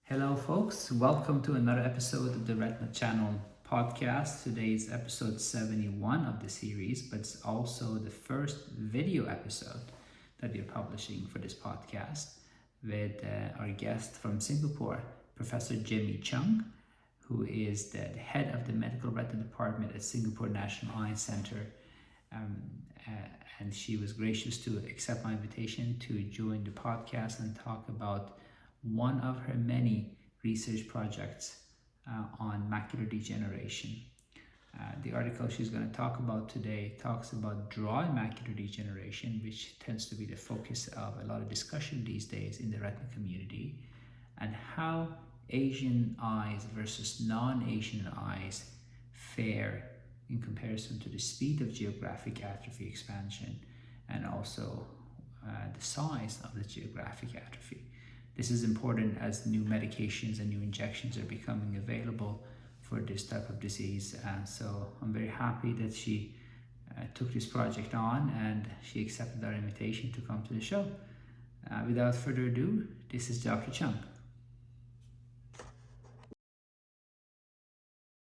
Hello, folks. Welcome to another episode of the Retina Channel podcast. Today is episode 71 of the series, but it's also the first video episode that we're publishing for this podcast with our guest from Singapore, Professor Gemmy Cheung, who is the head of the Medical Retina Department at Singapore National Eye Center. And she was gracious to accept my invitation to join the podcast and talk about one of her many research projects on macular degeneration. The article she's going to talk about today talks about dry macular degeneration, which tends to be the focus of a lot of discussion these days in the retina community, and how Asian eyes versus non-Asian eyes fare in comparison to the speed of geographic atrophy expansion and also the size of the geographic atrophy. This is important as new medications and new injections are becoming available for this type of disease. So I'm very happy that she took this project on and she accepted our invitation to come to the show. Without further ado, this is Dr. Cheung.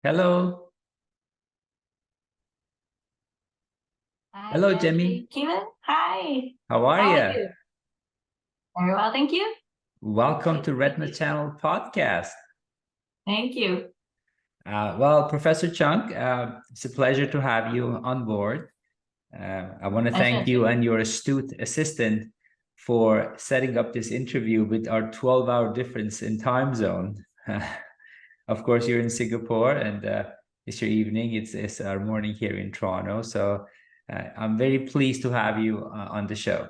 Hello. Hi, Hello, Gemmy. Hi. How are you? Very well, thank you. Welcome to Retina Channel podcast. Thank you. Well, Professor Cheung, it's a pleasure to have you on board. I want to thank you and your astute assistant for setting up this interview with our 12-hour difference in time zone. Of course, you're in Singapore and it's your evening. It's our morning here in Toronto. So I'm very pleased to have you on the show.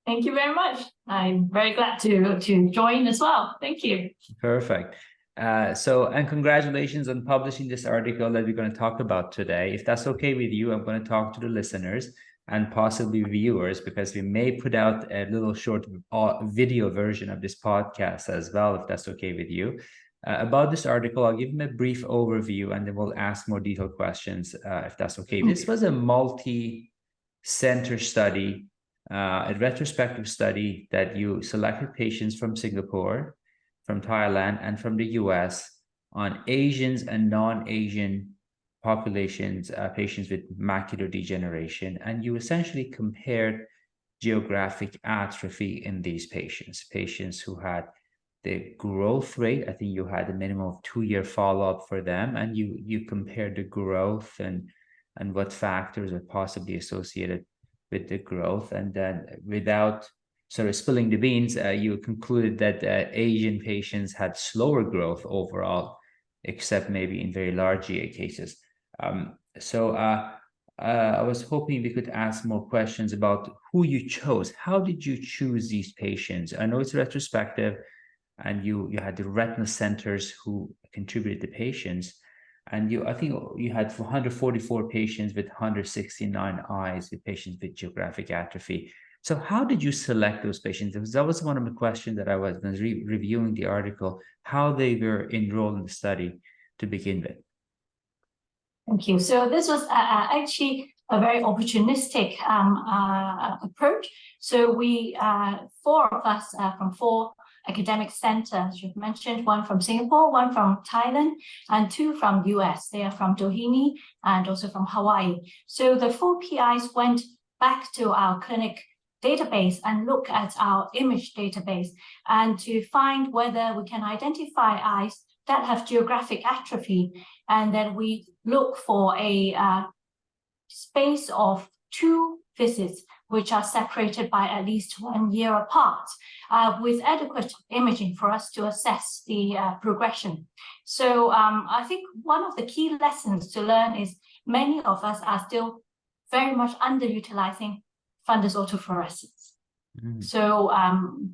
Thank you very much. I'm very glad to join as well. Thank you. Perfect. And congratulations on publishing this article that we're going to talk about today. If that's okay with you, I'm going to talk to the listeners and possibly viewers, because we may put out a little short video version of this podcast as well, if that's okay with you. About this article, I'll give them a brief overview and then we'll ask more detailed questions if that's okay. This was a multi-center study, a retrospective study that you selected patients from Singapore, from Thailand, and from the US on Asians and non-Asian populations, patients with macular degeneration. And you essentially compared geographic atrophy in these patients who had the growth rate. I think you had a minimum of 2-year follow-up for them, and you compared the growth and what factors are possibly associated with the growth. And then without sort of spilling the beans, you concluded that Asian patients had slower growth overall, except maybe in very large GA cases. I was hoping we could ask more questions about who you chose. How did you choose these patients? I know it's retrospective, and you had the retina centers who contributed the patients. And I think you had 144 patients with 169 eyes with patients with geographic atrophy. So how did you select those patients? Because that was one of the questions that I was reviewing the article, how they were enrolled in the study to begin with. Thank you. So this was actually a very opportunistic approach. So we, 4 of us from 4 academic centers, you've mentioned, 1 from Singapore, 1 from Thailand, and 2 from US. They are from Doheny and also from Hawaii. So the 4 PIs went back to our clinic database and look at our image database and to find whether we can identify eyes that have geographic atrophy. And then we look for a space of 2 visits which are separated by at least 1 year apart, with adequate imaging for us to assess the progression. So I think one of the key lessons to learn is many of us are still very much underutilizing fundus autofluorescence. So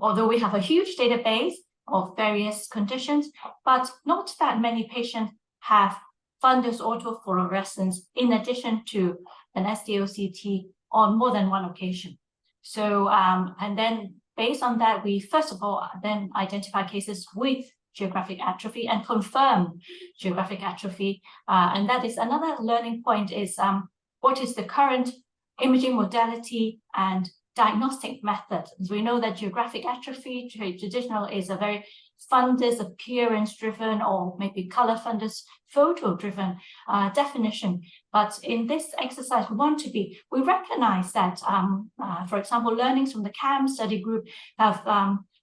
although we have a huge database of various conditions, but not that many patients have fundus autofluorescence in addition to an SDOCT on more than 1 occasion. So, and then based on that, we first of all then identify cases with geographic atrophy and confirm geographic atrophy. And that is another learning point is what is the current imaging modality and diagnostic method. As we know that geographic atrophy traditional is a very fundus appearance-driven or maybe color fundus photo-driven definition. But in this exercise, we recognize that, for example, learnings from the CAM study group have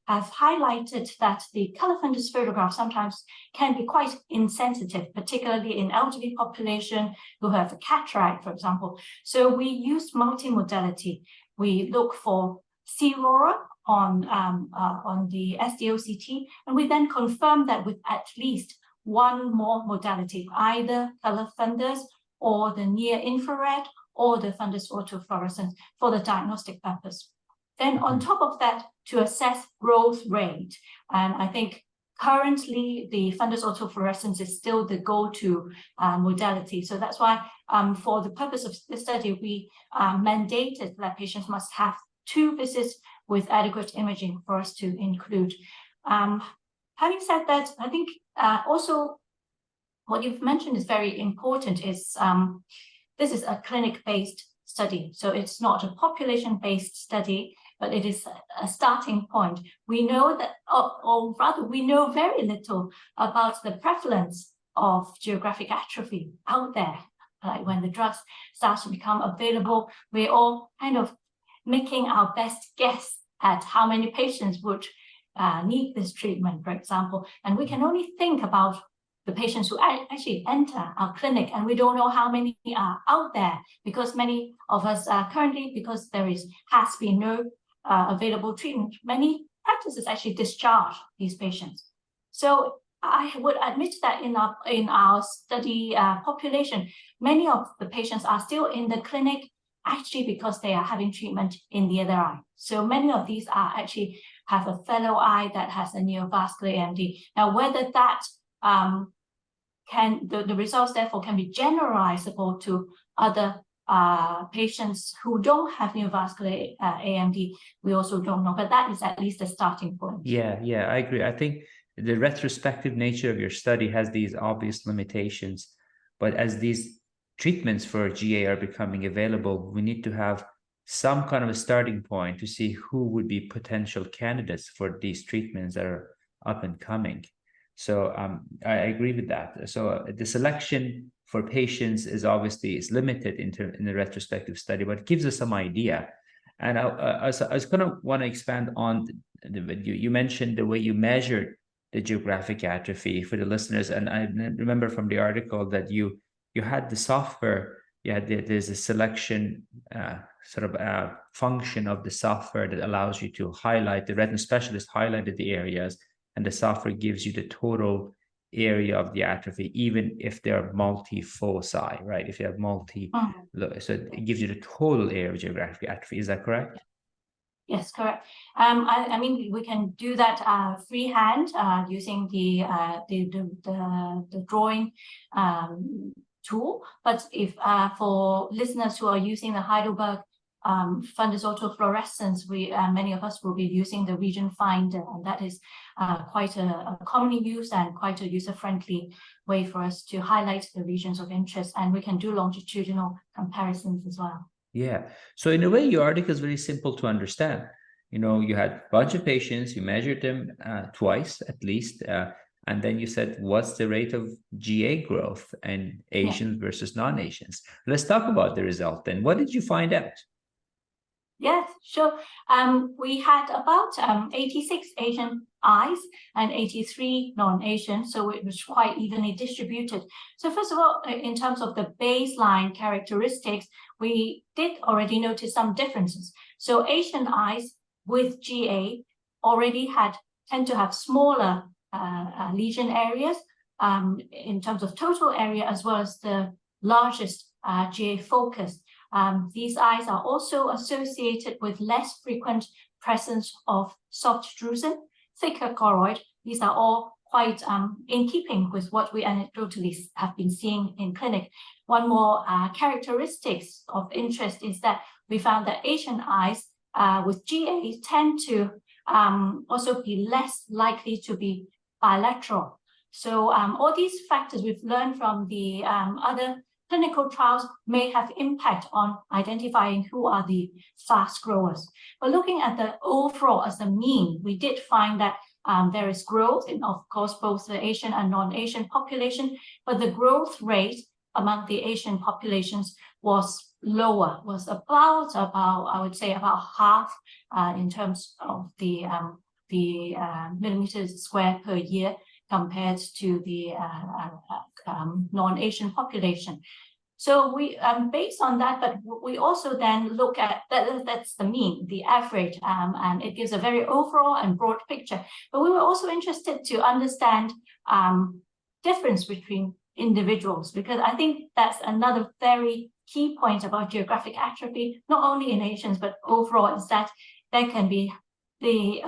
highlighted that the color fundus photograph sometimes can be quite insensitive, particularly in elderly population who have a cataract, for example. So we use multimodality. We look for C-RORA on the SDOCT, and we then confirm that with at least one more modality, either color fundus or the near infrared or the fundus autofluorescence for the diagnostic purpose. Then on top of that, to assess growth rate, and I think currently the fundus autofluorescence is still the go-to modality. So that's why for the purpose of the study, we mandated that patients must have 2 visits with adequate imaging for us to include. Having said that, I think also what you've mentioned is very important is this is a clinic-based study. So it's not a population-based study, but it is a starting point. We know that, or rather, we know very little about the prevalence of geographic atrophy out there. Like when the drugs start to become available, we're all kind of making our best guess at how many patients would need this treatment, for example. And we can only think about the patients who actually enter our clinic, and we don't know how many are out there, because many of us currently, because there has been no available treatment, many practices actually discharge these patients. So I would admit that in our study population, many of the patients are still in the clinic actually because they are having treatment in the other eye. So many of these are actually have a fellow eye that has a neovascular AMD. Now, whether that the results therefore can be generalizable to other patients who don't have neovascular AMD, we also don't know, but that is at least a starting point. Yeah, I agree. I think the retrospective nature of your study has these obvious limitations, but as these treatments for GA are becoming available, we need to have some kind of a starting point to see who would be potential candidates for these treatments that are up and coming. So I agree with that. So the selection for patients is limited in the retrospective study, but it gives us some idea. And I was going to want to expand on you mentioned the way you measured the geographic atrophy for the listeners. And I remember from the article that you had the software, there's a selection function of the software that allows you to highlight, the retina specialist highlighted the areas, and the software gives you the total area of the atrophy, even if they're multi-foci, right? If you have so it gives you the total area of geographic atrophy. Is that correct? Yes, correct. I mean, we can do that freehand using the drawing tool. But if for listeners who are using the Heidelberg fundus autofluorescence, many of us will be using the region finder, and that is quite a commonly used and quite a user-friendly way for us to highlight the regions of interest, and we can do longitudinal comparisons as well. Yeah. So in a way, your article is very simple to understand. You had a bunch of patients, you measured them twice at least, and then you said, what's the rate of GA growth in Asians versus non-Asians? Let's talk about the result then. What did you find out? Yes, sure. We had about 86 Asian eyes and 83 non-Asian, so it was quite evenly distributed. So first of all, in terms of the baseline characteristics, we did already notice some differences. So Asian eyes with GA already tend to have smaller lesion areas in terms of total area, as well as the largest GA focus. These eyes are also associated with less frequent presence of soft drusen, thicker choroid. These are all quite in keeping with what we anecdotally have been seeing in clinic. One more characteristics of interest is that we found that Asian eyes with GA tend to also be less likely to be bilateral. So all these factors we've learned from the other clinical trials may have impact on identifying who are the fast growers. But looking at the overall as a mean, we did find that there is growth in, of course, both the Asian and non-Asian population, but the growth rate among the Asian populations was lower, was about I would say about half in terms of the millimeters square per year compared to the non-Asian population. So we based on that, but we also then look at that's the mean, the average, and it gives a very overall and broad picture. But we were also interested to understand difference between individuals, because I think that's another very key point about geographic atrophy, not only in Asians but overall, is that there can be the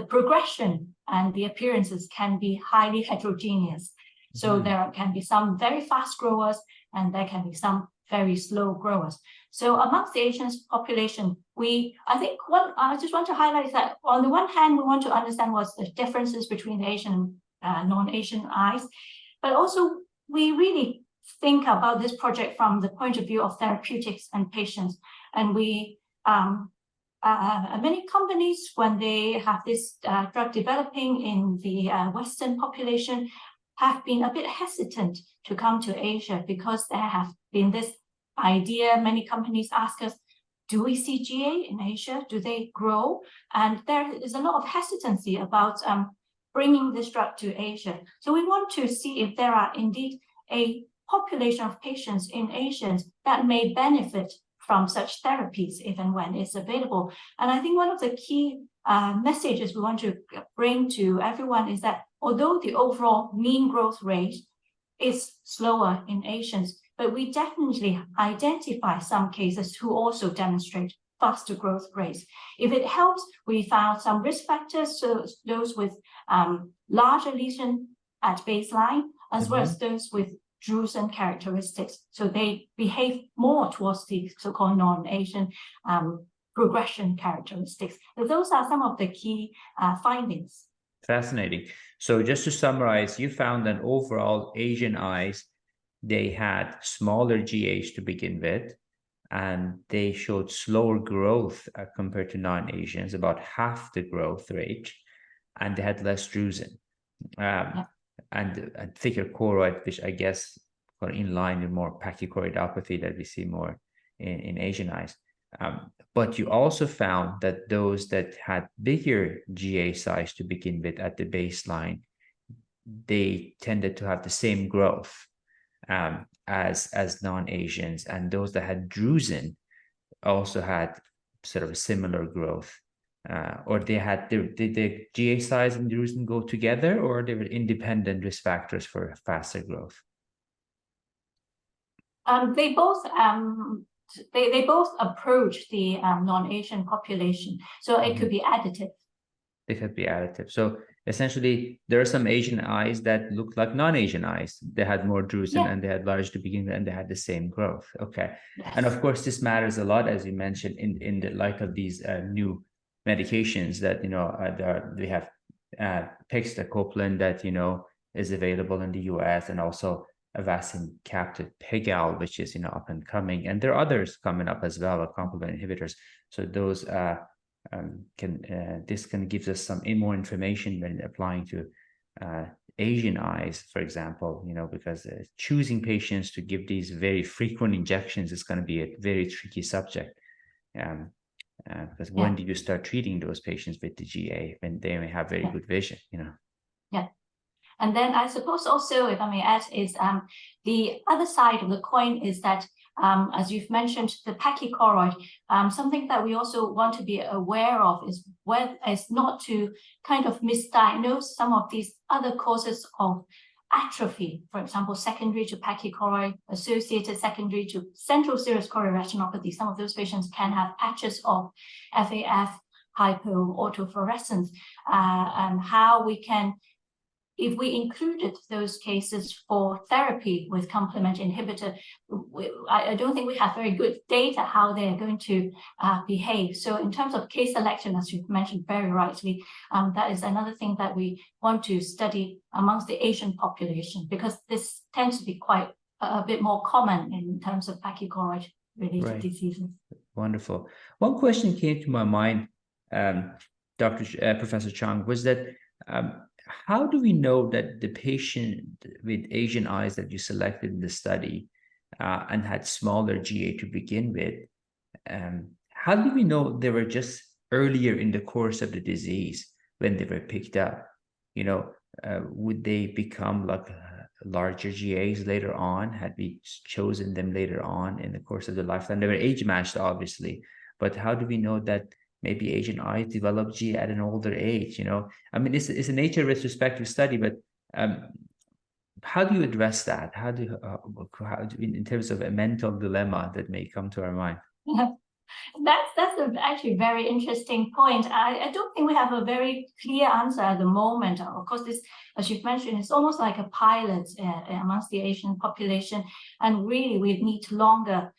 progression and the appearances can be highly heterogeneous. So there can be some very fast growers and there can be some very slow growers. So amongst the Asian population, I think what I just want to highlight is that on the one hand, we want to understand what's the differences between the Asian and non-Asian eyes, but also we really think about this project from the point of view of therapeutics and patients. And we many companies, when they have this drug developing in the Western population, have been a bit hesitant to come to Asia because there have been this idea. Many companies ask us, do we see GA in Asia? Do they grow? And there is a lot of hesitancy about bringing this drug to Asia. So we want to see if there are indeed a population of patients in Asia that may benefit from such therapies if and when it's available. And I think one of the key messages we want to bring to everyone is that although the overall mean growth rate is slower in Asians, but we definitely identify some cases who also demonstrate faster growth rates. If it helps, we found some risk factors, so those with larger lesion at baseline, as well as those with drusen characteristics. So they behave more towards the so-called non-Asian progression characteristics. So those are some of the key findings. Fascinating. So just to summarize, you found that overall Asian eyes, they had smaller GAs to begin with, and they showed slower growth compared to non-Asians, about half the growth rate, and they had less drusen. And thicker choroid, which I guess are in line with more pachychoroidopathy that we see more in Asian eyes. But you also found that those that had bigger GA size to begin with at the baseline, they tended to have the same growth as non-Asians, and those that had drusen also had sort of a similar growth. Or they had the GA size and drusen go together, or they were independent risk factors for faster growth? They both approach the non-Asian population, so it could be additive. It could be additive. So essentially, there are some Asian eyes that look like non-Asian eyes. They had more drusen and they had large to begin with, and they had the same growth. Okay. Yes. And of course, this matters a lot, as you mentioned, in the light of these new medications that, we have pegcetacoplan that, is available in the US, and also Avastin capsid Pegal, which is, up and coming. And there are others coming up as well, complement inhibitors. So those this can give us some more information when applying to Asian eyes, for example, because choosing patients to give these very frequent injections is going to be a very tricky subject. Because when do you start treating those patients with the GA when they may have very good vision, Yeah. And then I suppose also, if I may add, is the other side of the coin is that, as you've mentioned, the pachychoroid, something that we also want to be aware of is not to kind of misdiagnose some of these other causes of atrophy, for example, secondary to pachychoroid, associated secondary to central serous chorioretinopathy. Some of those patients can have patches of FAF hypoautofluorescence, and how we can, if we included those cases for therapy with complement inhibitor, I don't think we have very good data how they're going to behave. So in terms of case selection, as you've mentioned very rightly, that is another thing that we want to study amongst the Asian population, because this tends to be quite a bit more common in terms of pachychoroid related diseases. Wonderful. One question came to my mind, Professor Cheung, was that how do we know that the patient with Asian eyes that you selected in the study and had smaller GA to begin with, how do we know they were just earlier in the course of the disease when they were picked up? Would they become like larger GAs later on? Had we chosen them later on in the course of the lifetime? They were age matched, obviously, but how do we know that maybe Asian eyes develop GA at an older age? I mean, it's a nature retrospective study, but how do you address that? How do in terms of a mental dilemma that may come to our mind? That's actually a very interesting point. I don't think we have a very clear answer at the moment. Of course, this, as you've mentioned, it's almost like a pilot amongst the Asian population, and really we need longer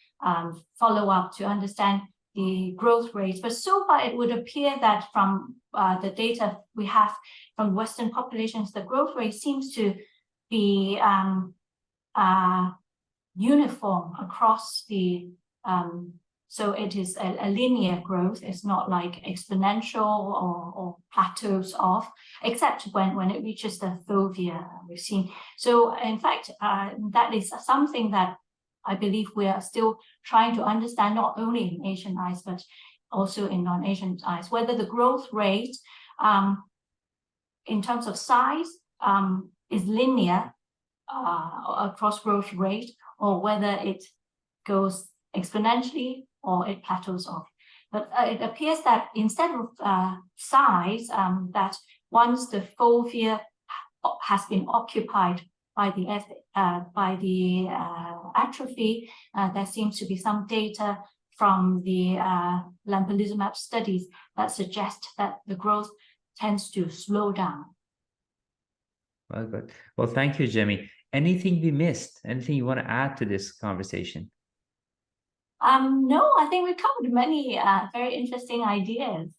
follow-up to understand the growth rates. But so far, it would appear that from the data we have from Western populations, the growth rate seems to be uniform across the so it is a linear growth. It's not like exponential or plateaus off, except when it reaches the fovea we've seen. So in fact, that is something that I believe we are still trying to understand, not only in Asian eyes, but also in non-Asian eyes, whether the growth rate in terms of size is linear across growth rate, or whether it goes exponentially or it plateaus off. But it appears that instead of size, that once the fovea has been occupied by the atrophy, there seems to be some data from the lampalizumab studies that suggest that the growth tends to slow down. Well, good. Well, thank you, Gemmy. Anything we missed? Anything you want to add to this conversation? No, I think we covered many very interesting ideas.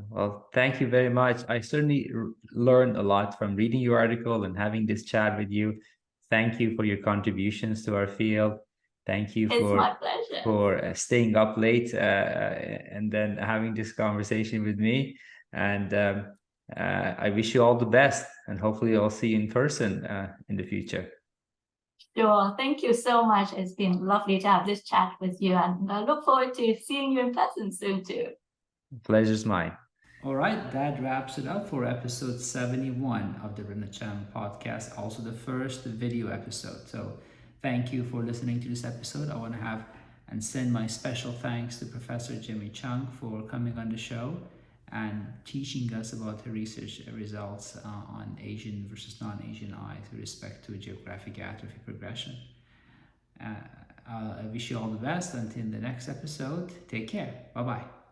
Well, thank you very much. I certainly learned a lot from reading your article and having this chat with you. Thank you for your contributions to our field. Thank you for staying up late and then having this conversation with me. And I wish you all the best, and hopefully I'll see you in person in the future. Sure. Thank you so much. It's been lovely to have this chat with you, and I look forward to seeing you in person soon too. Pleasure's mine. All right, that wraps it up for episode 71 of the Retina Channel podcast, also the first video episode. So thank you for listening to this episode. I want to have and send my special thanks to Professor Gemmy Cheung for coming on the show and teaching us about her research results on Asian versus non-Asian eyes with respect to geographic atrophy progression. I wish you all the best until the next episode. Take care. Bye-bye.